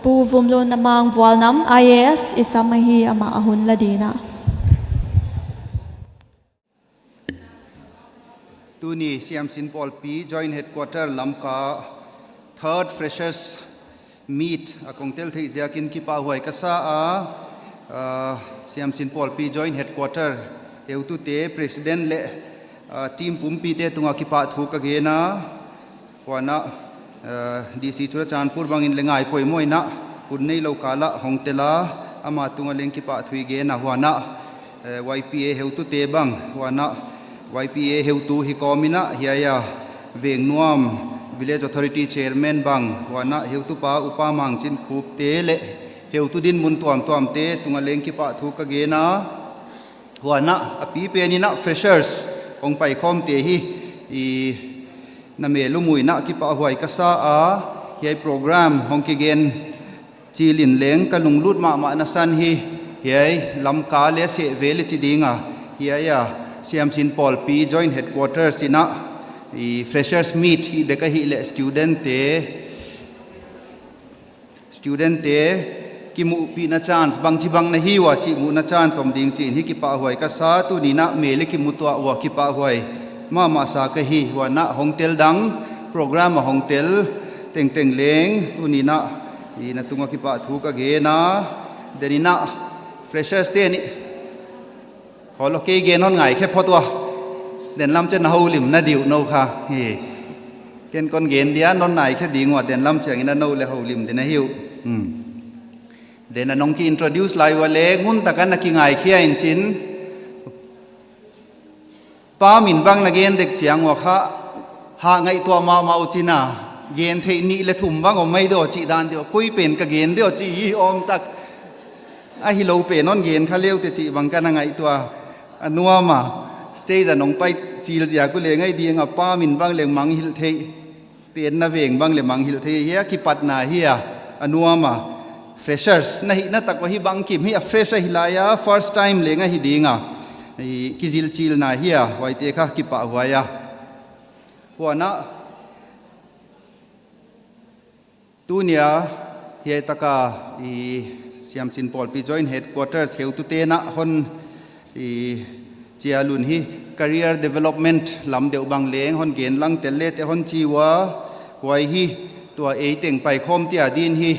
ปูวุมโลนมังวอลนัม IAS อิสามาฮีอามาอาหุนละดีนะตูนี่เซียมสินปอลปี Joint Headquarter ลำกา Third Freshers Meet อากงเตลที่เสียกินกิปาหวยกษาเซียมสินปอลปี Joint Headquarter เอวตุเต President และทีมปุ่มปีเตตุงกิปาถูกเกนะว่านะดีซีชุรจานพูดบางอินเลงไงป่วยมวยนะปุ่นในโลกาละหงเตลาอามาตุงเลงกิปาถุยเกนะว่านะ YPA เฮวตุเตบังว่านะYPA เฮวตูฮิคอมินะเฮียเวงนวม Village Authority Chairman บังว่านะเฮวตุปาอุปามังจินคูบเตเลเฮวตุดินมุนตวมเตตุงเลงกิปาถูกเกนะว่านะปีเปนินะ Freshers องไปคอมเตฮีนเมลุมุยนะกิปะหวยกษาเฮียโปรแกรมฮองกิเกนจีลินเลงกะลุงลุดมานัสันฮีเฮียลำกาเลเสเวลิจิดิงเฮียเซียมสินปอลปี Joint Headquarter สินะFreshers Meet ฮีเด็กฮีเลstudentเตกิมุปีนา chance บางทีบางนะฮีวะจิมุนา chance สมดิงจีนฮีกิปะหวยกษาตุนีนะเมลิกิมุตัววะกิปะหวยมาสากะฮีว่านะฮงเตลดังโปรแกรมฮงเตลเต็งเลงตุนีนะตุงกิปะถูกเกนะเดนินะ Freshers เตนี่ขอโลเกเกนอนไงแค่พอตัวเด่นลำจะนาหูลิมนาดิวโนค่ะเฮเกนคนเกนเดียนอนไหนแค่ดีงว่าเด่นลำเชียงอินนาโนเลหูลิมเดนหิวเดนน้องกีอินโทรดิวส์ไลวะเลงุนตะกันนักไงเขียนจินป้ามินบังนักเกนเด็กเจียงว่าข้าหาไงตัวมาอุจินาเกนเทนี่เลทุ่มบังอมไม่เดียวจีดานเดียวคุยเป็นกับเกนเดียวจีอมตักไอฮิโลเป็นนอนเกนข้าเลี้ยวแต่จีบังกันไงตัวนัวมาสเตย์จะน้องไปจีลจากกุเลงไงดีงอ่ะป้ามินบังเลงมังฮิลเทเตียนนาเวงบังเลงมังฮิลเทเฮียกิปัดนาเฮียนัวมา Freshers นะฮินะตักว่าฮิบังกิมฮิa freshฮิลายา first time เลงไงฮิดีงอ่ะกิจิลจิลนาเฮียไว้เตะข้ากิปะหัวยาหัวนะตัวเนี้ยเฮียตะกาเซียมสินปอลปี Joint Headquarters เฮวตุเตนะฮอนเจียลุนฮี career development ลำเดียวบางเลงฮอนเกณฑ์ลังเตเลเตฮอนจีวะไว้ฮีตัวเอเต็งไปคอมเตียดินฮี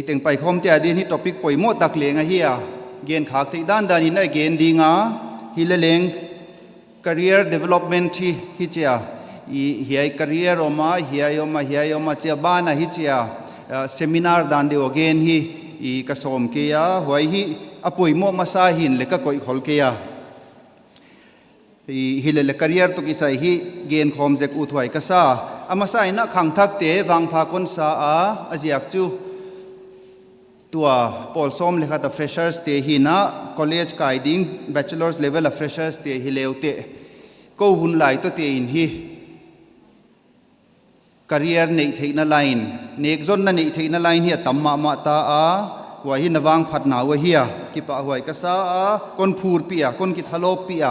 เต็งไปคอมเตียดินฮีท็อปิกป่วยโมตักเลงเฮียเกณฑ์ขากที่ด้านนี้นะเกณฑ์ดีงาฮิเลเลง career development ฮีเจียเฮีย career ออกมาเฮียออกมาเจียบ้านฮีเจียseminar ด้านเดียวเกณฑ์ฮีกระสมเกียหวยฮีอป่วยโมมาซาหินเล็กก็ก่อยขอลเกียฮิเลเล career ตุกิสัยฮีเกณฑ์คอมเจกอุทวยกษาอามาใส่นักขังทักเตวังพาคนสาอาเจียกจูตัวปอลซอมเลขาตา Freshers เตหินะ college กายดิ้ง bachelor's level of Freshers เตหิเลวเตก็หุ่นไหลตัวเตอินฮี career ในเทคโนโลยีเนกซอนนั่นในเทคโนโลยีเฮียตั้มมาตาว่าหินวังพัดหนาวเฮียกิปะหวยกษาคนพูดเปียคนกิทะโลเปีย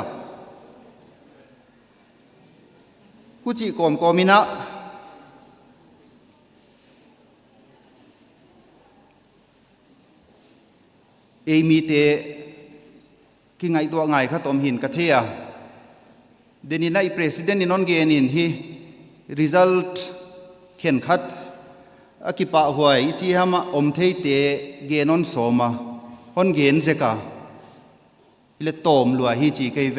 กุจิกอมกอมินะมีเตกิไงตัวไงข้าตอมหินกระเทียเดนินัย President นนเกนินฮี result เข็นขัดอากิปะหวยจีฮามาอมเทเตเกนนโสมาฮอนเกนเซกาเลตอมลัวฮีจีเกยเว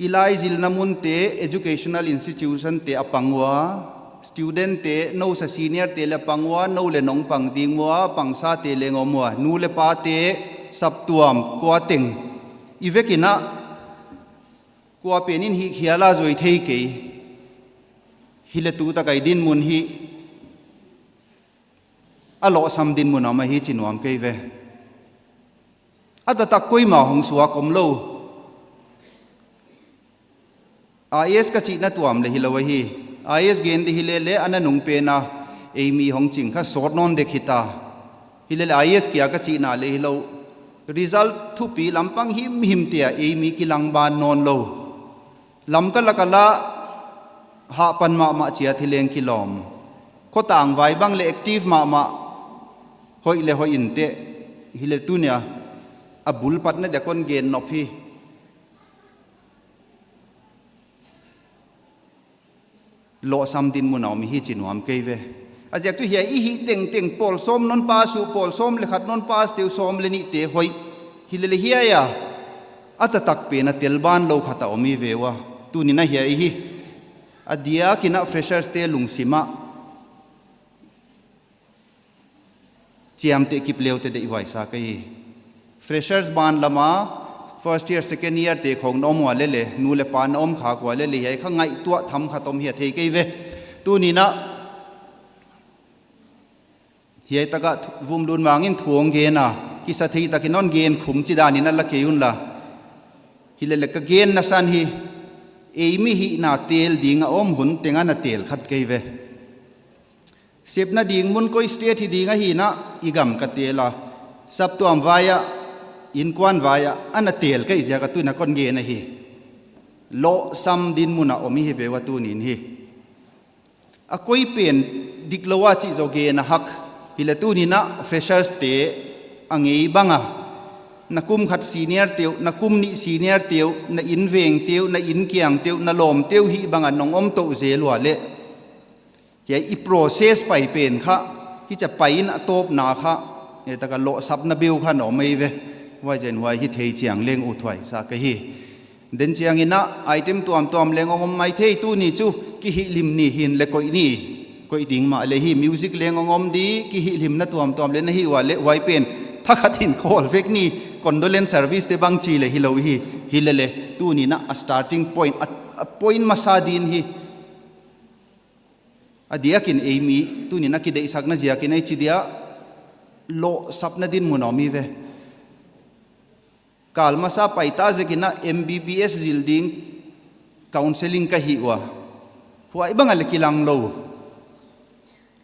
อีไลซิลนามุนเต educational institution เตอปังวาstudent เตโนส senior เตเลปังวาโนเลนงปังดิงวาปังซาเตเลงอมัวนูเลปาเตสับตัวมกัวติงอีเวกินะกัวเป็นอินฮิเขียลาจอยเทเกฮิเลตูตะไกดินมุนฮิอโลซัมดินมุนเอามาฮิจินวมเกยเวอัตตะกุยมาหงสัวกมโลIS กะจินะตัวมเลฮิโลวะฮี IS เกนดิฮิเลเลอันนุงเปนะมีหงจิงข้าสอดนอนเด็กฮิตาฮิเล IS เกียกะจินาเลฮิโล result thu pi lampang him tia e mi kilang ban non lo lam kala ha pan ma chia thileng kilom ko tang vai bang le active ma hoi le hoi in te hile tu nia abul pat na de kon gen no phi lo sam din mu naw mi hi chinuam ke ve ajak tu hi hi teng pol som non pa su pol som le khat non pas teu som le ni te hoi hile le hi ya ata tak pe na telban lo khata omi vewa tu ni na hi adia kina freshers te lungsima chiam te kipleu te de iwai sa kai freshers ban lama first year second year te khong nom wa le nu le pan om kha kwa le hai kha ngai tua tham kha tom hi thei kai ve tu ni na hi taka vum lun mangin thuang ge na ki sa thei takinon gen khum chi da ni na la ke yun la hi le ka gen na san hi eimi hi na tel dinga om hun tenga na tel khat kai ve sep na ding mun koi state hi dinga hi na igam ka tela sap tu am vaya in kwan vaya ana tel kai zia ka tu na kon ge na hi lo sam din muna omi hi ve wa tu nin hi a koi pen diklowa chi zo ge na hak hi le tu ni na freshers te angei banga na kum khat senior teu na kum ni senior teu na in veng teu na in kiang teu na lom teu hi banga nong om to ze lwa le ya i process pai pen kha hi cha pai na top na kha e ta ka lo sap na biu kha no mai ve wai jen wai hi thei chiang leng u thwai sa ka hi den chiang ina item tuam leng ong mai thei tu ni chu ki hi lim ni hin le koi ding ma le hi music leng ong di ki hi lim na tuam le na hi wa le wai pen thakhatin call vek ni condolence service te bang chi le hi lo hi le tu ni na a starting point a point masadin hi adia kin emi tu ni na ki dei sak na zia kin ai chi dia lo sapna din munomi ve kalma sa paita zekina MBBS zilding counseling ka hi wa huai bangal kilang lo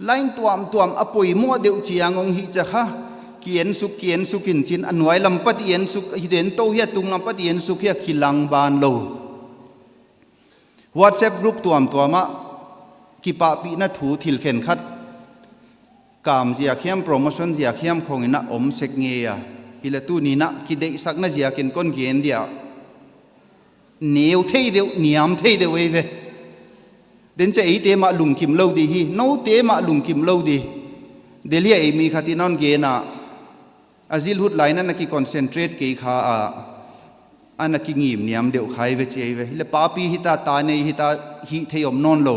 line tuam apoi mo deu chiang ong hi cha kha kien su kin chin anwai lampat yen su hi den to hi tung lampat yen su khia khilang ban lo WhatsApp group tuama ki pa pi na thu thil khen khat kam zia khiam promotion zia khiam khongina om sek nge ya ila tu ni na ki dei sakna zia ken kon gen dia neu thei deu niam thei deu ve den che ei te ma lung kim lo di hi no te ma lung kim lo di delia ei mi khati non ge na azil hut line na ki concentrate ke kha a ana ki ngim niam deu khai ve che ve le pa pi hita ta nei hita hi theiom non lo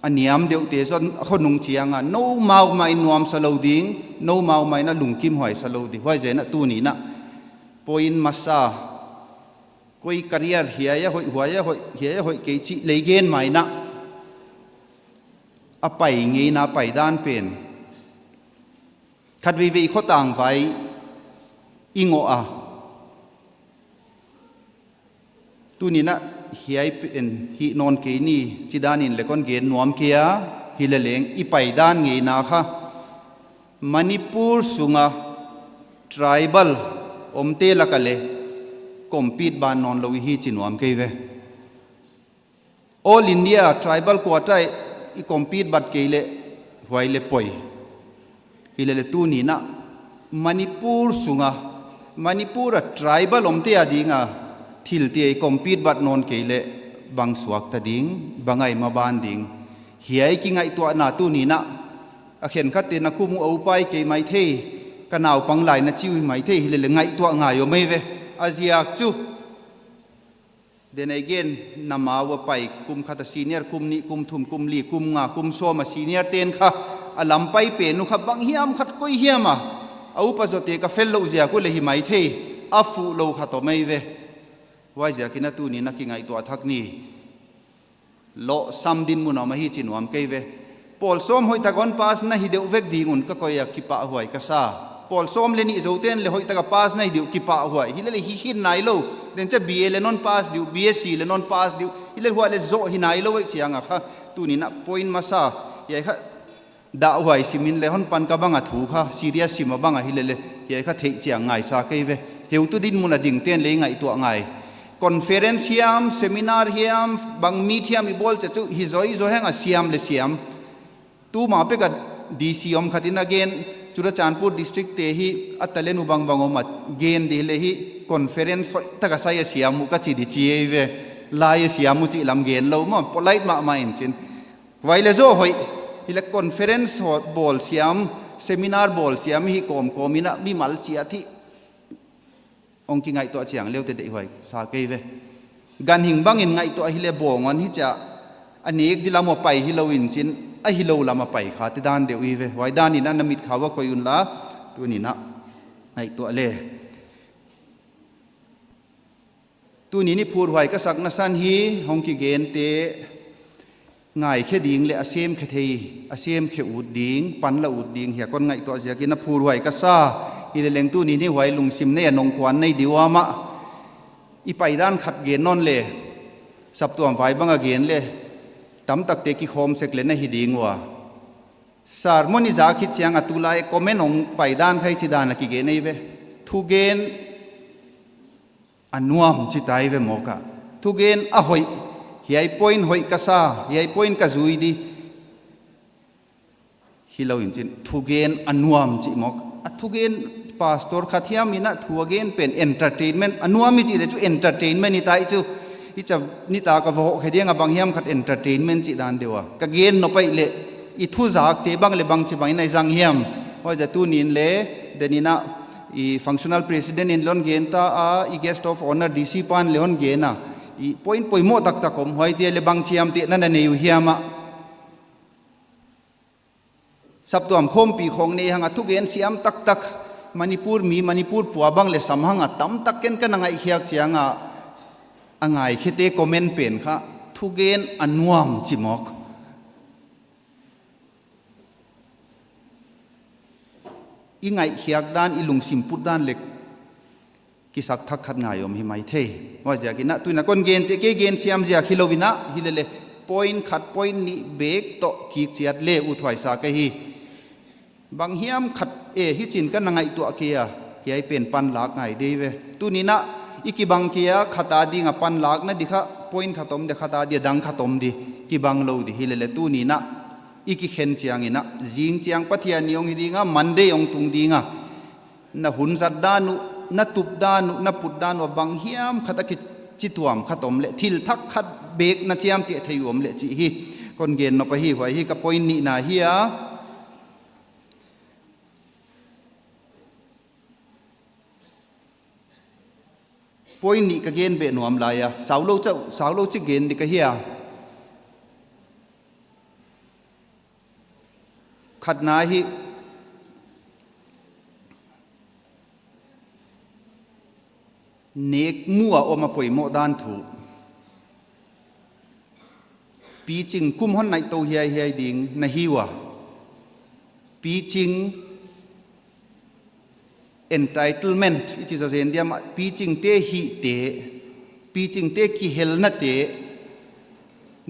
aniam deu te son khonung chianga no mau mai nuam salo ding no mau mai na lungkim hoi salo di hoi je na tu ni na point masa koi career hiya hoi ke chi leigen mai na apai nge na pai dan pen khat vi kho tang vai ingo a tu ni na hiai pen hi non ke ni chidanin le kon gen nuam kia hilaleng ipai dan nge na kha Manipur sunga tribal omte lakale compete ban non lo hi chinuam ke ve all India tribal quota I compete bat ke le hwai le poi hilale tu ni na Manipur sunga Manipur a tribal omte adinga thil te compete bat non ke le bang suak ta ding bangai ma ban ding hiai ki ngai to na tu ni na a khen khat te na kumu au pai ke mai the kanau pang lai na chiu mai the hi le ngai to nga yo mai ve aziak chu then again namawa pai kum khata senior kum ni kum thum kum li kum nga kum so ma senior ten kha alam pai pe nu kha bang hiam khat koi hiama au pa zo te ka fello zia ko le hi mai the afu lo kha to mai ve wai ja kina tu ni na ki ngai to thak ni lo sam din mu na ma hi chinuam ke ve pol som hoi ta gon pas na hi deu vek dingun ka ko ya ki pa huai ka sa pol som le ni zo ten le hoi ta ka pas na hi deu ki pa huai hi le hi hin nai lo den cha BA le non pass diu BSc le non pass diu hi le huai le zo hi nai lo wei chianga kha tu ni na point ma sa ya kha da huai simin le hon pan ka banga thu kha serious sim banga hi le เฮียข้าเทเจียงไงสาเกยเวเฮวตุดินมุนดิ่งเตียนเลยไงตัวไงคอนเฟอเรนซ์เฮียมเซมินาร์เฮียมบางมีเฮียมอีบอลจะจุฮิโซอิโซแห่งอาเซียมเลเซียมตู้มาเป็กดีซีอมขัดินอเกนจุรจานพูดดิสตริกเตหิอัตเลนุบังบังอมัดเกนดีเลยฮิคอนเฟอเรนซ์ตะกษายเสียมุกัจดิจีเวลายเสียมุจิลำเกนเรามาพอไลท์มาอินชินไว้เลโซหอยฮิเลคอนเฟอเรนซ์บอลเสียมเซมินาร์บอลเสียมฮิโคมินะมีมัลจีอาทิองค์กิไงตัวเชียงเลี้ยวเตะหอยสาเกยเวกันหิงบังอินไงตัวฮิเลบงวันฮิจะอันนี้ดิลามไปฮิโลวินจินไอฮิโลลามาไปขาติดานเดียวอีเวไว้ด้านนี้นั่นนมิดเขาว่าคอยอุนละตัวนี้นะไอตัวเล่ตัวนี้นี่พูดไว้ก็สักนัสันฮีฮงกิเกนเตง่ายแค่ดิ่งเลยอาเซียมแค่ทีอาเซียมแค่อุดดิ่งปันละอุดดิ่งเหียคนไงตัวเสียกินนะพูดไว้ก็ซาอีเลงตัวนี้นี่ไว้ลุงซิมเนี่ยนงควันในดิวามะอีไปด้านขัดเกนนอนเลยสับตัวไว้บังเกนเลยตำตักเตกิโคมเสกเลนในหิดิงว่าสารมนิจาคิดเชียงอตุลายคอมเมนองไปด้านใครจิดานกิเกนไอเวทุเกนอันนวมจิตไอเวโมกะทุเกนอะหอยเฮียปอยน์หอยกษาเฮียปอยน์กษุยดีฮิลาวินจินทุเกนอันนวมจิโมกทุเกนพาสตอร์ขัดเฮียมินะทุเกนเป็นเอนเตอร์เทนเมนต์อันนวมมิจิเดจูเอนเตอร์เทนเมนต์นี่ตายจูที่จะนิตากระโวกให้เดียงกับบางเฮียมขัดเอนเตอร์เทนเมนต์จิดานเดียวกะเกนนไปเละอีทุจากเตบังเลบังจิบังในสังเฮียมว่าจะตูนินเละเดนินะอีฟังชั่นนัลประธานอินลอนเกนตาอีเกสต์ออฟออเนอร์ดีซีปานเลอนเกน่ะอีพอยน์โมตักตักผมหอยเตียเลบังเชียมเตนั่นในอยู่เฮียมะสับตัวมคมปีของในหังทุกเกนเสียมตักตักมณิปูร์มีมณิปูร์ปัวบังเลสัมหังตั้มตักเกนกันไงเฮียกเชียงอ่ะไงคิดเตคอมเมนต์เป็นค่ะทุเกนอันนวมจิมอกอีไงเฮียกด้านอีลุงสิมพุดด้านเล็กกิสักทักขัดง่ายอมหิไม่เทว่าจะกินนะตุยนักคนเกนเตเกเกนเสียมเสียฮิโลวินะฮิเลเลพอยน์ขัดพอยน์นี่เบกโตกิกเสียดเล่อุทวยสาเกฮีบางเฮียมขัดฮิจินกันไงตัวเกียเฮียเป็นปันหลากไงดีเวตุนี้นะอีกบังเกียขัดตาดีงปันหลากนะดิค่ะพอยน์ขัดตมเดขัดตาดีดังขัดตมดีกิบังโลดีฮิเลเลตุนี้นะอีกเห็นเสียงอินะจิงเจียงพัทยานิยงฮิดีงะมันเดยองตุงดีงะนะหุ่นสัตดานุนะตุบดานุนะปุดดานุบางเฮียมขัดกิจิตวมขัดตมเลทิลทักขัดเบกนะเจียมเตะทยวมเลจิฮีคนเกนนไปฮีไว้ฮีกับพอยน์นี่นะเฮียพอยน์นี่ก็เกนเบนวมลายะสาวโลเจ้าสาวโลจิเกนดิกะเฮียขัดนาฮิเนกมัวออกมาป่วยโมดานถูปีจริงคุ้มหันในโตเฮียเฮียดิ่งในฮิวะปีจริง entitlement อิจิโซเซนเดียมปีจริงเตหิเตปีจริงเตกิเฮลนัตเต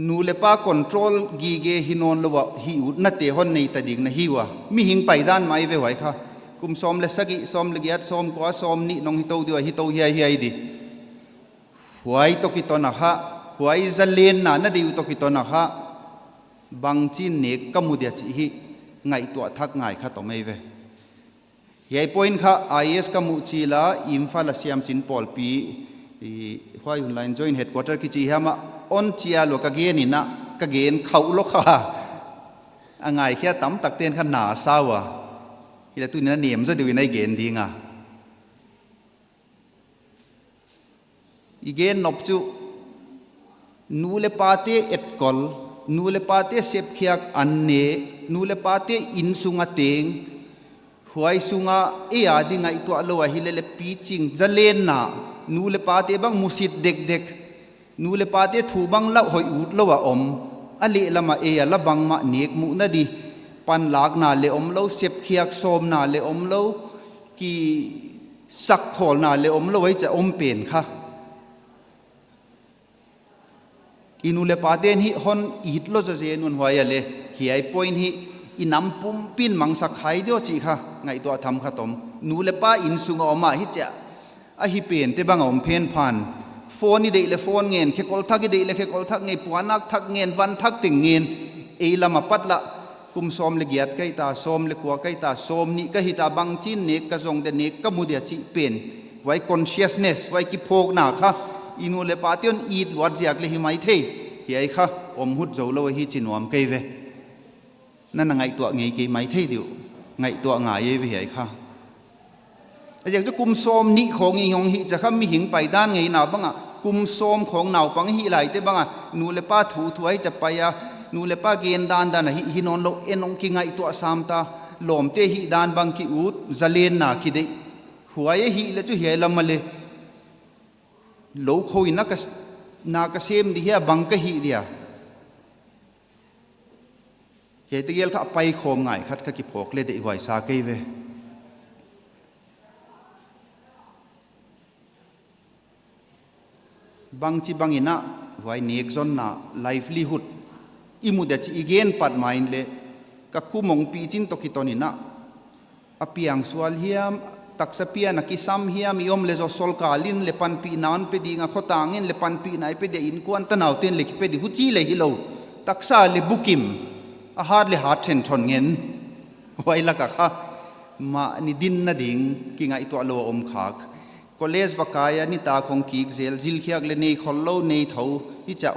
นูเลป้าคอนโทรลกีเกฮินอนลวะฮิอุนัตเตฮอนในตะดิ่งในฮิวะมีหิงไปด้านไม้ไว้ไว้ค่ะกุมซ้อมเลสกิซ้อมเลกียดซ้อมกว่าซ้อมนี่น้องฮิโตดีว่าฮิโตเฮียเฮียดีหวยตกิตอนะฮะหวยจะเลียนน่ะนั่นดีตกิตอนะฮะบางจีนเนกกมุเดียจิฮิไงตัวทักไงค่ะต่อไม่เว้เฮียพอยน์ค่ะ IS กมุจีลาอิมฟาลเซียมสินปอลปีหวยอุนไลน์จอยน์เฮดควอเตอร์กิจิฮะมาออนเชียโลกะเกนินะกะเกนเขาโลกค่ะอ่ะไงแค่ตั้มตักเตียนขนาซาวะที่ละตุนนั้นเนียมจะดูในเกนดีงะอีเกนนบจูนูเลปาเตเอ็ดกอลนูเลปาเตเซปเขียกอันเนนูเลปาเตอินสุงะเตงหวยสุงะเอียดิงะอิตัวโลวะฮิเลเลปีจิงจะเลนนะนูเลปาเตบังมุสิดเด็กเด็กนูเลปาเตถูบังละหอยอุดละวะอมอลิละมาเอียละบังมาเนกมุนาดีปันหลากนาเลอมเล่าเสียบเขียกโสมนาเลอมเล่ากีสักขอนาเลอมเล่าไว้จะอมเป็นค่ะอินูเลปาเตนฮิฮอนอีดโลจะเจนุนหวายเลยเฮียพอยน์ฮิ inam pumpin mangsa khai dio chi kha ngai to tham kha tom nu le pa in sunga oma hi cha a hi pen te bang om phen phan phone ni dei le phone ngen khe kol thak dei le khe kol thak ngei puanak thak ngen van thak ting ngen e lama patla kum som le giat kai ta som le kwa kai ta som ni ka hi ta bang chin ne ka zong de ne ka mu dia chi pen wai consciousness wai ki phok na kha inu le pation eat wat jiak le hi mai the hi ai kha om hut zo lo hi chinom kai veนั่นไงตัวไงกี่ไม่เท่ดิวไงตัวงายเวียค่ะอยากจะกุมโสมนี่ของอีหงหิจะข้ามมีหิงไปด้านไงหนาวบ้างอ่ะกุมโสมของหนาวปังหิไหลได้บ้างอ่ะนูเลป้าถูถวยจะไปอ่ะนูเลป้าเกณฑ์ด้านอ่ะหินอนโลเอ็นองกิไงตัวสามตาหลอมเตหิด้านบางกิอุดจะเลียนหนาคิดได้หัวหิแล้วจู่เหี่ยลำมาเลยโลโคยนักเซมดิเฮียบังก็หิเดียเฮียตะเกียลข้าไปโคมไงคัดข้ากิบพกเล่ได้ไหวซาเกยเวบางจีบางอินะไหวเนกจนน่ะไลฟ์ลีฮุดอิมุเดจอีเกนปัดไมน์เลกักคุมงปีจินตกิตอนินะอภิยังสวลเฮียมตักสเปียนักิซัมเฮียมยอมเลจโซลกาลินเลปันปีนานเปดีงาขตางินเลปันปีไหนเปดีอินกวนตะนาวเตียนเลกิเปดีฮุจีเลฮิโลตักซาเลบุกิมอาหารเลยหาเทนชนเงินไว้ละกะค่ะมานี่ดินน่ะดิ่งกิงไอตัวโลอมขากคอลเลจวักายนี่ตาของกีกเซลจิลเขียกเลยในคอลโลในเท้าที่จะ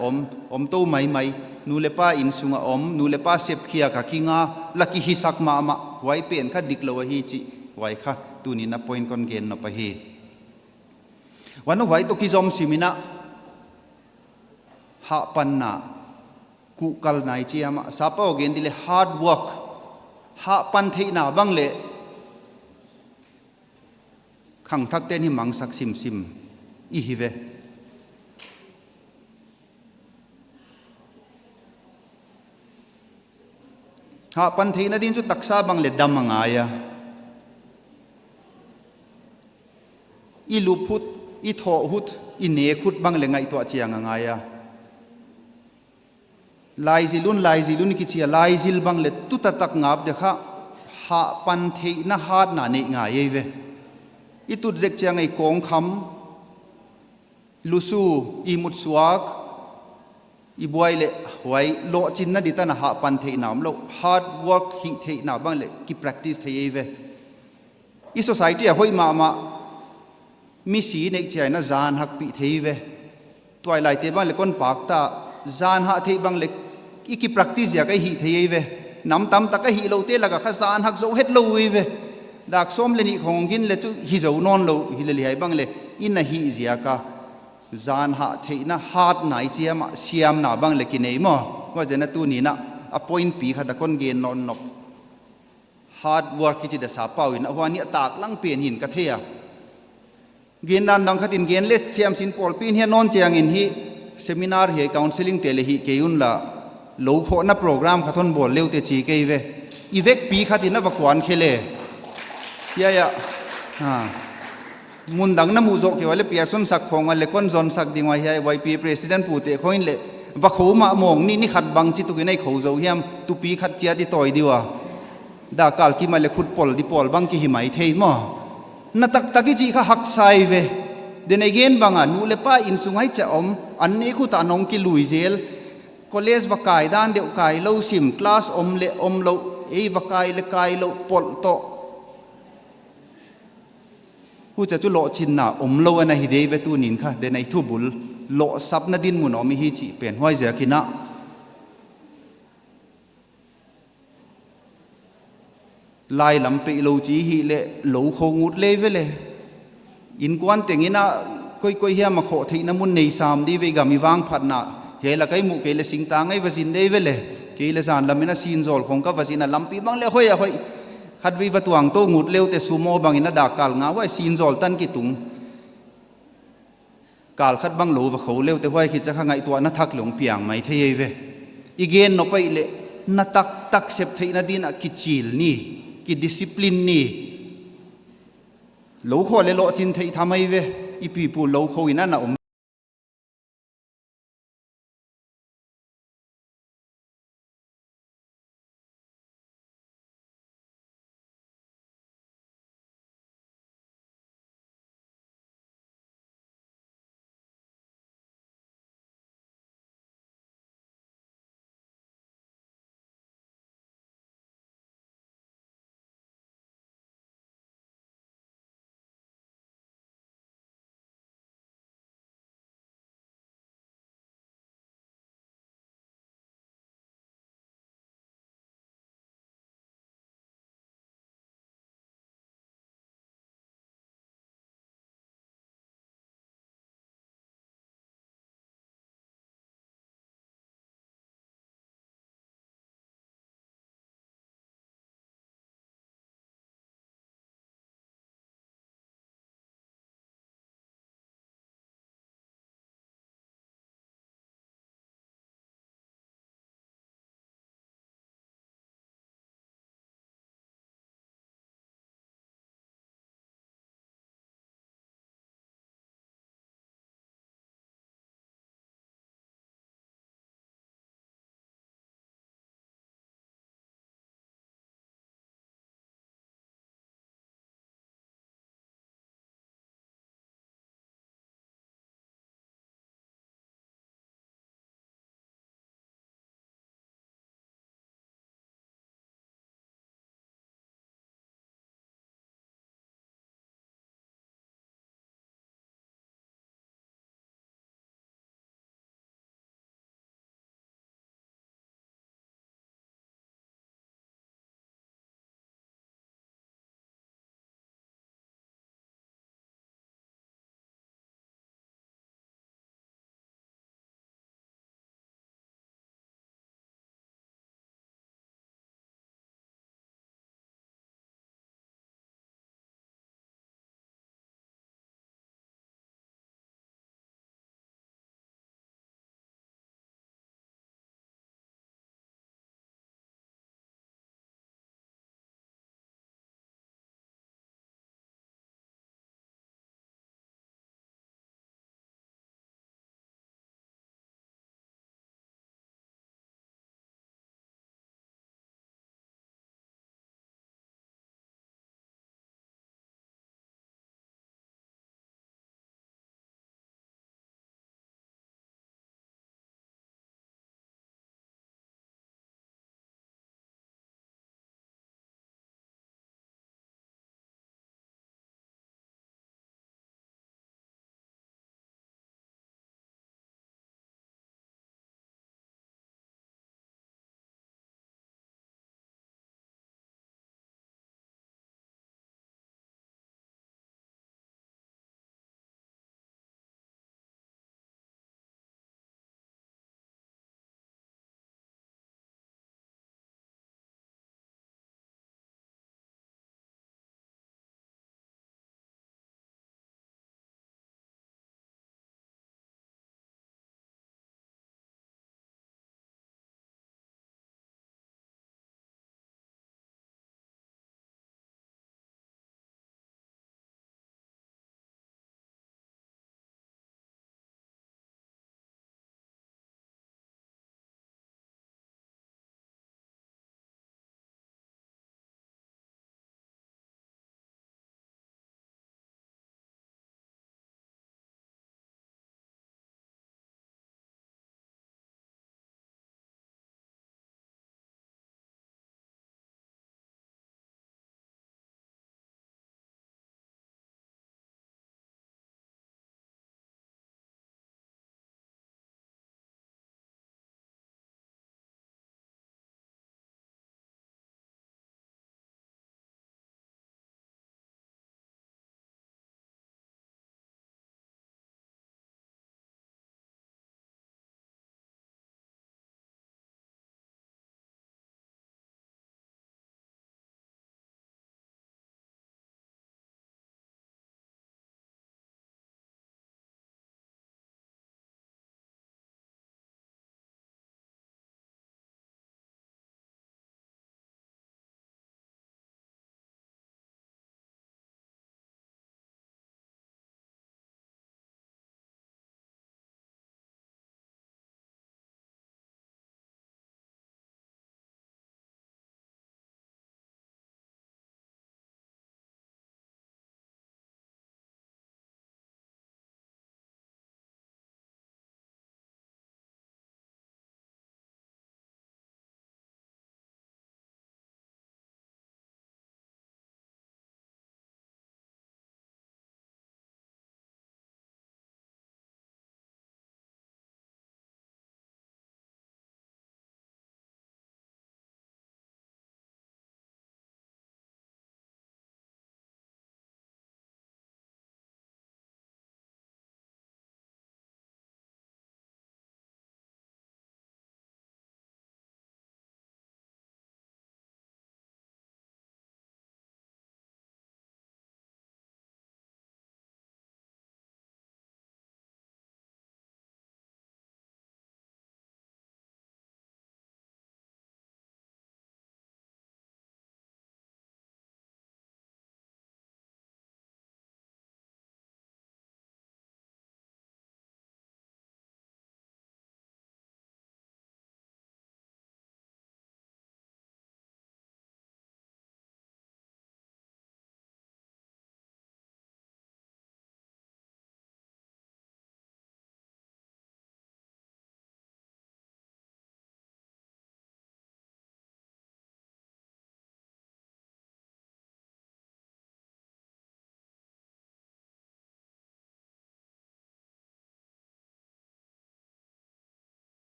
อมโตไม่นูเลป้าอินสุงอมนูเลป้าเสพเขียกะกิงาลักกิฮิสักมาไว้เปลี่ยนค่ะดิกโลวฮีจิไว้ค่ะตัวนี้นับพอยน์คอนเกนนับไปเฮวันนั้นไว้ตัวกิจอมสิมินะหาปันนากูกัลนายเจียมซาปะโอเกนดิเล hard work หาปันเทน่าบังเลขังทักเต้นหิมังสักซิมอีฮิเวหาปันเทน่าดินจุตักซาบังเลดำมังอายะอีลูพุดอีโถหุดอีเนคุดบังเลไงตัวเจียงงายะลายซิลุนกิจเชียลายซิลบังเลตุตตักงับเดค่ะหาปันเทน่าฮาดนาเนง่ายเวอีตุดเจกเจียงไอกองคำลุสูอีมุดสวากอีบวยเลไว้โลจินน่าดิตานะหาปันเทน่ามโล hard work ฮิเทน่าบังเลกิ practice เทเวอี society อะห้อยมามีสีในใจน่าจานหักปีเทเวตัวไอไลท์เตบังเลก้นปากตาจานหักเทบังเลอีก practice อยากให้ฮิเทเวน้ำตำตะก็ฮิโลเตละก็ข้าจานหักโซเฮ็ดโลเวดักส้มเลนี่ของกินเลจุฮิโซนอนโลฮิเลลีไอบังเลอินน่ะฮิเสียกะจานหักเทน่าฮาร์ดไหนเจียมเสียมหนาบังเลกินเอมว่าจะนั่นตัวนี้นะอพอยน์ปีขัดก้นเกนนอนนก hard work กิจเดสาเป้าอินะวันนี้ตากลังเปลี่ยนหินกระเทียเกนดันดังขัดินเกนเลสเซียมสินปอลปีนเฮียนอนเจียงอินฮีเซมินาร์เฮียคาวน์ซิลิงเตเลฮีเกยุนละโลโคนับโปรแกรมขัดทนบอลเลวเตจีเกยเวอีเวกปีขัดินนับกวนเคเลยะมุนดังน้ำมูโจเกี่ยวกับเปียร์ซอนสักของอะไรก้นจอนสักดิ่งไว้ให้ไว้ปีประธานผู้เตะเขาอินเล่ว่าเขามามองนี่ขัดบังจิตตุกินในเขาเจ้าเฮียมตุปีขัดเจียดิต่อยดีวะดากาลกิมาเลขุดปอลดิปอลบังกิหิมายเทยมั้งนักตักกิจีข้าหักไซเวเดนเอเกนบังอ่ะนูเลป้าอินสุงให้จะอันนี้คุตานองกิลุยเซลคอลเลจวักไก่ด้านเดียวไก่เล่าซิมคลาสเลเล่าวักไก่เลไก่เล่าปอลโตผู้จะจุโลชินน่ะโลอันฮิเดเวตูนินค่ะเดนไอทูบุลโลซับนาดินมุนอมิฮิจิเป็นห้อยเจกินะลายลำปีโลจีฮิเลโลโคงุดเลเวเลอินกวนเตงินะก้อยเฮียมาโคทีน้ำมุนในสามดีเวกามีวางผัดน่ะเฮละไกมุเกลสิงตางไอวสินเดเวเลเกลสานลำมินะซีนโซลของกับวสินะลำปีบังเลห้อยขัดวิวัตวังโตงูดเลี้ยวแต่ซูโม่บางอินดากาลงาว่าซีนโซลตันกิตุงกาลขัดบังโลว่าเขาเลี้ยวแต่ว่าคิดจะข้างไงตัวนักทักหลงเปียงไม่เทยเวอีเกนนไปเลนักตักเสพเทนดินกิจิลนี่กิดิสซิปลินนี่โลโคเลโลจินเทยทำไมเวอีปีปูโลโคอินั่นน่ะ